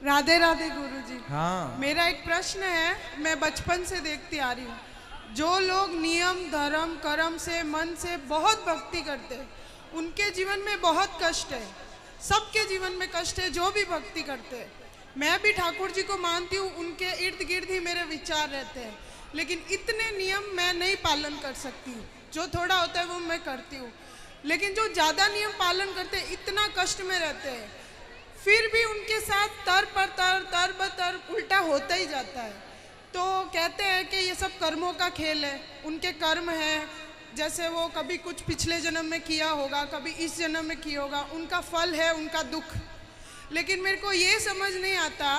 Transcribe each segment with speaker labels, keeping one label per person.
Speaker 1: राधे राधे गुरुजी।
Speaker 2: हाँ।
Speaker 1: मेरा एक प्रश्न है, मैं बचपन से देखती आ रही हूँ, जो लोग नियम धर्म कर्म से मन से बहुत भक्ति करते हैं उनके जीवन में बहुत कष्ट है। सबके जीवन में कष्ट है जो भी भक्ति करते हैं। मैं भी ठाकुर जी को मानती हूँ, उनके इर्द गिर्द ही मेरे विचार रहते हैं, लेकिन इतने नियम मैं नहीं पालन कर सकती। जो थोड़ा होता है वो मैं करती हूँ, लेकिन जो ज़्यादा नियम पालन करते हैं इतना कष्ट में रहते हैं, फिर भी उनके साथ तर पर तर ब तर उल्टा होता ही जाता है। तो कहते हैं कि ये सब कर्मों का खेल है, उनके कर्म हैं, जैसे वो कभी कुछ पिछले जन्म में किया होगा, कभी इस जन्म में किया होगा, उनका फल है उनका दुख। लेकिन मेरे को ये समझ नहीं आता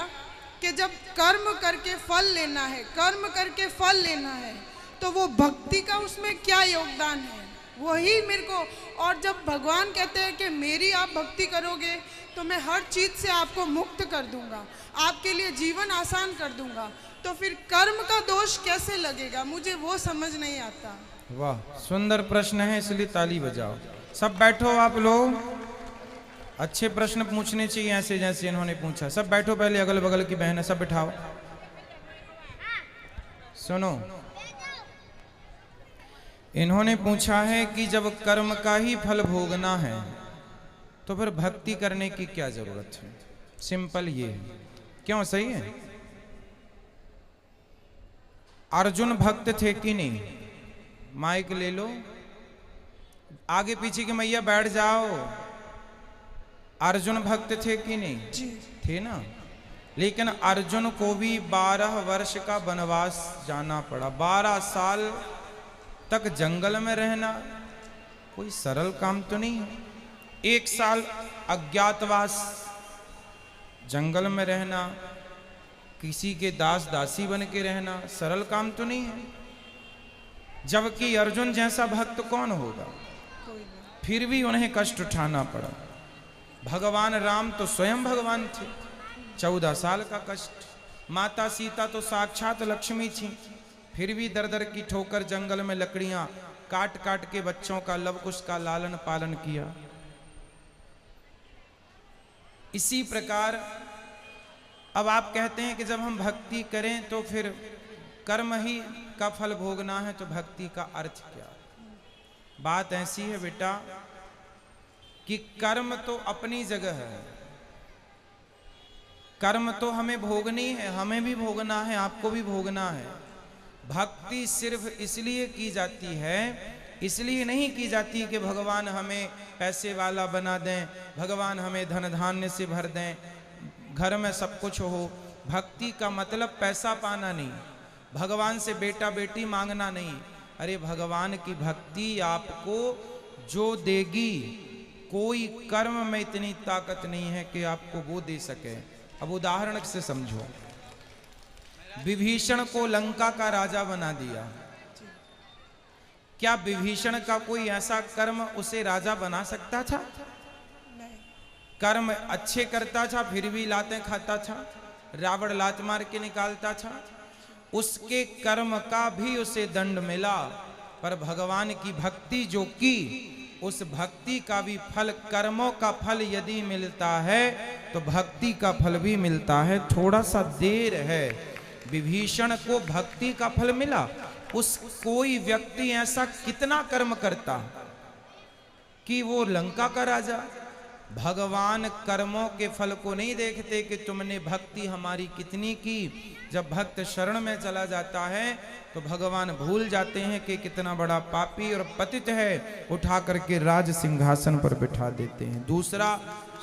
Speaker 1: कि जब कर्म करके फल लेना है, कर्म करके फल लेना है, तो वो भक्ति का उसमें क्या योगदान है, वही मेरे को। और जब भगवान कहते हैं कि मेरी आप भक्ति करोगे तो मैं हर चीज़ से आपको मुक्त कर दूंगा, आपके लिए जीवन आसान कर दूंगा, तो फिर कर्म का दोष कैसे लगेगा, मुझे वो समझ नहीं आता।
Speaker 2: वाह, सुंदर प्रश्न है, इसलिए ताली बजाओ। सब बैठो आप लोग। अच्छे प्रश्न पूछने चाहिए ऐसे जैसे इन्होंने पूछा। सब बैठो, पहले अगल बगल की बहनें सब बिठाओ। सुनो, इन्होंने पूछा है कि जब कर्म का ही फल भोगना है तो फिर भक्ति करने की क्या जरूरत है। सिंपल ये है। क्यों, सही है? अर्जुन भक्त थे कि नहीं? माइक ले लो, आगे पीछे की मैया बैठ जाओ। अर्जुन भक्त थे कि नहीं?
Speaker 1: जी
Speaker 2: थे ना। लेकिन अर्जुन को भी 12 वर्ष का वनवास जाना पड़ा। 12 साल तक जंगल में रहना कोई सरल काम तो नहीं है। 1 साल अज्ञातवास, जंगल में रहना, किसी के दास दासी बन के रहना सरल काम तो नहीं है। जबकि अर्जुन जैसा भक्त कौन होगा? फिर भी उन्हें कष्ट उठाना पड़ा। भगवान राम तो स्वयं भगवान थे, 14 साल का कष्ट। माता सीता तो साक्षात लक्ष्मी थी, फिर भी दर दर की ठोकर जंगल में लकड़ियां काट काट के बच्चों का लव कुश का लालन पालन किया। इसी प्रकार अब आप कहते हैं कि जब हम भक्ति करें तो फिर कर्म ही का फल भोगना है, तो भक्ति का अर्थ क्या? बात ऐसी है बेटा कि कर्म तो अपनी जगह है, कर्म तो हमें भोगनी है, हमें भी भोगना है, आपको भी भोगना है। भक्ति सिर्फ इसलिए की जाती है, इसलिए नहीं की जाती कि भगवान हमें पैसे वाला बना दें, भगवान हमें धन धान्य से भर दें, घर में सब कुछ हो। भक्ति का मतलब पैसा पाना नहीं, भगवान से बेटा बेटी मांगना नहीं। अरे भगवान की भक्ति आपको जो देगी, कोई कर्म में इतनी ताकत नहीं है कि आपको वो दे सके। अब उदाहरण से समझो, विभीषण को लंका का राजा बना दिया, क्या विभीषण का कोई ऐसा कर्म उसे राजा बना सकता था? कर्म अच्छे करता था फिर भी लातें खाता था, रावण लात मार के निकालता था, उसके कर्म का भी उसे दंड मिला। पर भगवान की भक्ति जो की, उस भक्ति का भी फल, कर्मों का फल यदि मिलता है तो भक्ति का फल भी मिलता है। थोड़ा सा देर है। विभीषण को भक्ति का फल मिला। उस कोई व्यक्ति ऐसा कितना कर्म करता कि वो लंका का राजा। भगवान कर्मों के फल को नहीं देखते कि तुमने भक्ति हमारी कितनी की। जब भक्त शरण में चला जाता है तो भगवान भूल जाते हैं कि कितना बड़ा पापी और पतित है, उठा करके राज सिंहासन पर बिठा देते हैं। दूसरा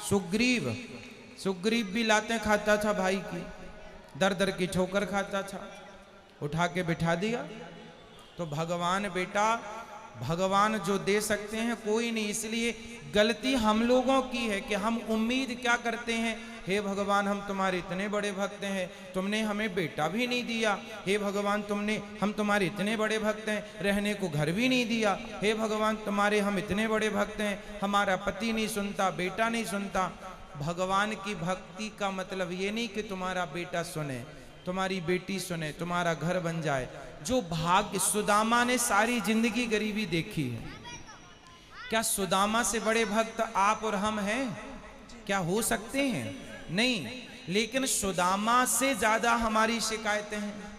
Speaker 2: सुग्रीव, सुग्रीव भी लातें खाता था भाई की, दर दर की ठोकर खाता था, उठा के बिठा दिया। तो भगवान बेटा, भगवान जो दे सकते हैं कोई नहीं। इसलिए गलती हम लोगों की है कि हम उम्मीद क्या करते हैं, हे भगवान हम तुम्हारे इतने बड़े भक्त हैं, तुमने हमें बेटा भी नहीं दिया। हे भगवान हम तुम्हारे इतने बड़े भक्त हैं, रहने को घर भी नहीं दिया। हे भगवान तुम्हारे हम इतने बड़े भक्त हैं, हमारा पति नहीं सुनता, बेटा नहीं सुनता। भगवान की भक्ति का मतलब ये नहीं कि तुम्हारा बेटा सुने, तुम्हारी बेटी सुने, तुम्हारा घर बन जाए। जो भाग्य, सुदामा ने सारी जिंदगी गरीबी देखी है, क्या सुदामा से बड़े भक्त आप और हम हैं? क्या हो सकते हैं? नहीं। लेकिन सुदामा से ज्यादा हमारी शिकायतें हैं।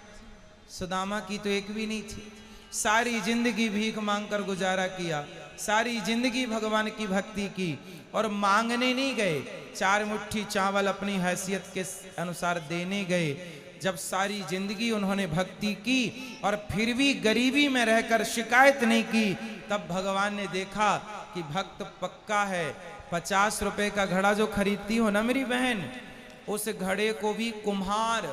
Speaker 2: सुदामा की तो एक भी नहीं थी, सारी जिंदगी भीख मांगकर गुजारा किया, सारी जिंदगी भगवान की भक्ति की, और मांगने नहीं गए, 4 मुट्ठी चावल अपनी हैसियत के अनुसार देने गए। जब सारी जिंदगी उन्होंने भक्ति की और फिर भी गरीबी में रहकर शिकायत नहीं की, तब भगवान ने देखा कि भक्त पक्का है। 50 रुपए का घड़ा जो खरीदती हो ना मेरी बहन, उस घड़े को भी कुम्हार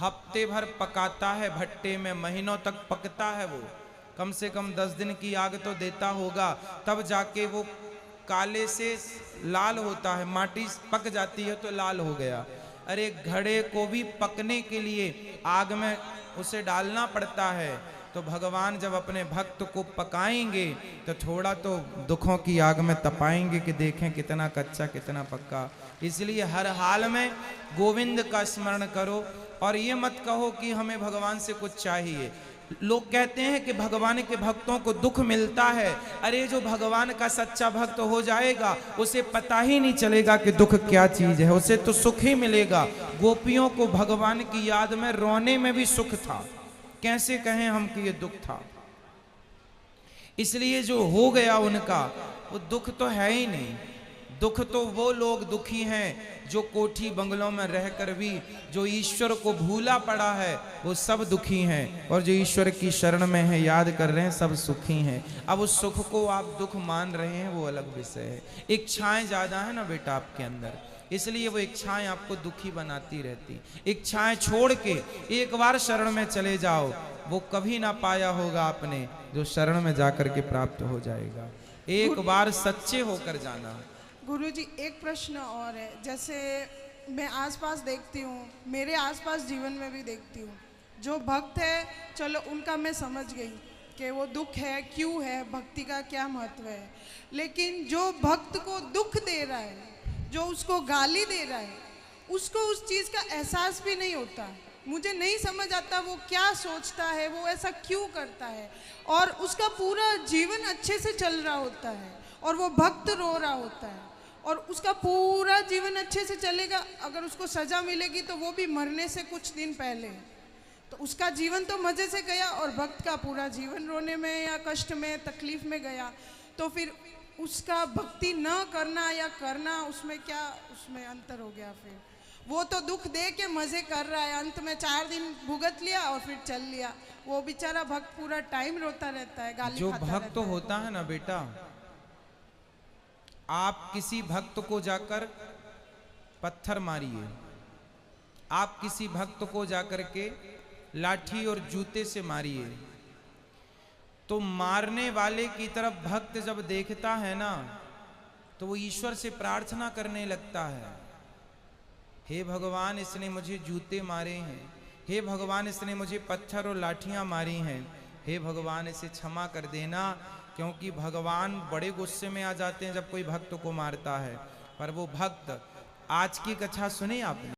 Speaker 2: हफ्ते भर पकाता है भट्टे में, महीनों तक पकता है वो, कम से कम 10 दिन की आग तो देता होगा, तब जाके वो काले से लाल होता है, माटी पक जाती है तो लाल हो गया। अरे घड़े को भी पकने के लिए आग में उसे डालना पड़ता है। तो भगवान जब अपने भक्त को पकाएंगे तो थोड़ा तो दुखों की आग में तपाएंगे कि देखें कितना कच्चा कितना पक्का। इसलिए हर हाल में गोविंद का स्मरण करो और ये मत कहो कि हमें भगवान से कुछ चाहिए। लोग कहते हैं कि भगवान के भक्तों को दुख मिलता है। अरे जो भगवान का सच्चा भक्त हो जाएगा उसे पता ही नहीं चलेगा कि दुख क्या चीज है, उसे तो सुख ही मिलेगा। गोपियों को भगवान की याद में रोने में भी सुख था, कैसे कहें हम कि ये दुख था। इसलिए जो हो गया उनका वो दुख तो है ही नहीं। दुख तो वो लोग दुखी हैं जो कोठी बंगलों में रहकर भी जो ईश्वर को भूला पड़ा है वो सब दुखी हैं, और जो ईश्वर की शरण में है याद कर रहे हैं सब सुखी हैं। अब उस सुख को आप दुख मान रहे हैं वो अलग विषय है। इच्छाएं ज्यादा है ना बेटा आपके अंदर, इसलिए वो इच्छाएं आपको दुखी बनाती रहती। इच्छाएं छोड़ के एक बार शरण में चले जाओ, वो कभी ना पाया होगा आपने जो शरण में जाकर के प्राप्त हो जाएगा। एक बार सच्चे होकर जाना।
Speaker 1: गुरुजी एक प्रश्न और है, जैसे मैं आसपास देखती हूँ, मेरे आसपास जीवन में भी देखती हूँ, जो भक्त है चलो उनका मैं समझ गई कि वो दुख है क्यों है, भक्ति का क्या महत्व है, लेकिन जो भक्त को दुख दे रहा है, जो उसको गाली दे रहा है, उसको उस चीज़ का एहसास भी नहीं होता। मुझे नहीं समझ आता वो क्या सोचता है, वो ऐसा क्यों करता है, और उसका पूरा जीवन अच्छे से चल रहा होता है और वो भक्त रो रहा होता है, और उसका पूरा जीवन अच्छे से चलेगा। अगर उसको सजा मिलेगी तो वो भी मरने से कुछ दिन पहले, तो उसका जीवन तो मज़े से गया, और भक्त का पूरा जीवन रोने में या कष्ट में तकलीफ में गया। तो फिर उसका भक्ति न करना या करना, उसमें क्या उसमें अंतर हो गया। फिर वो तो दुख दे के मज़े कर रहा है, अंत में 4 दिन भुगत लिया और फिर चल लिया। वो बेचारा भक्त पूरा टाइम रोता रहता है, गाली
Speaker 2: जो
Speaker 1: खाता
Speaker 2: भक्त होता है ना बेटा, आप किसी भक्त को जाकर पत्थर मारिए, आप किसी भक्त को जाकर के लाठी और जूते से मारिए, तो मारने वाले की तरफ भक्त जब देखता है ना तो वो ईश्वर से प्रार्थना करने लगता है, हे भगवान इसने मुझे जूते मारे हैं, हे भगवान इसने मुझे पत्थर और लाठियां मारी हैं, हे भगवान इसे क्षमा कर देना। क्योंकि भगवान बड़े गुस्से में आ जाते हैं जब कोई भक्त को मारता है। पर वो भक्त, आज की कथा सुनी आपने?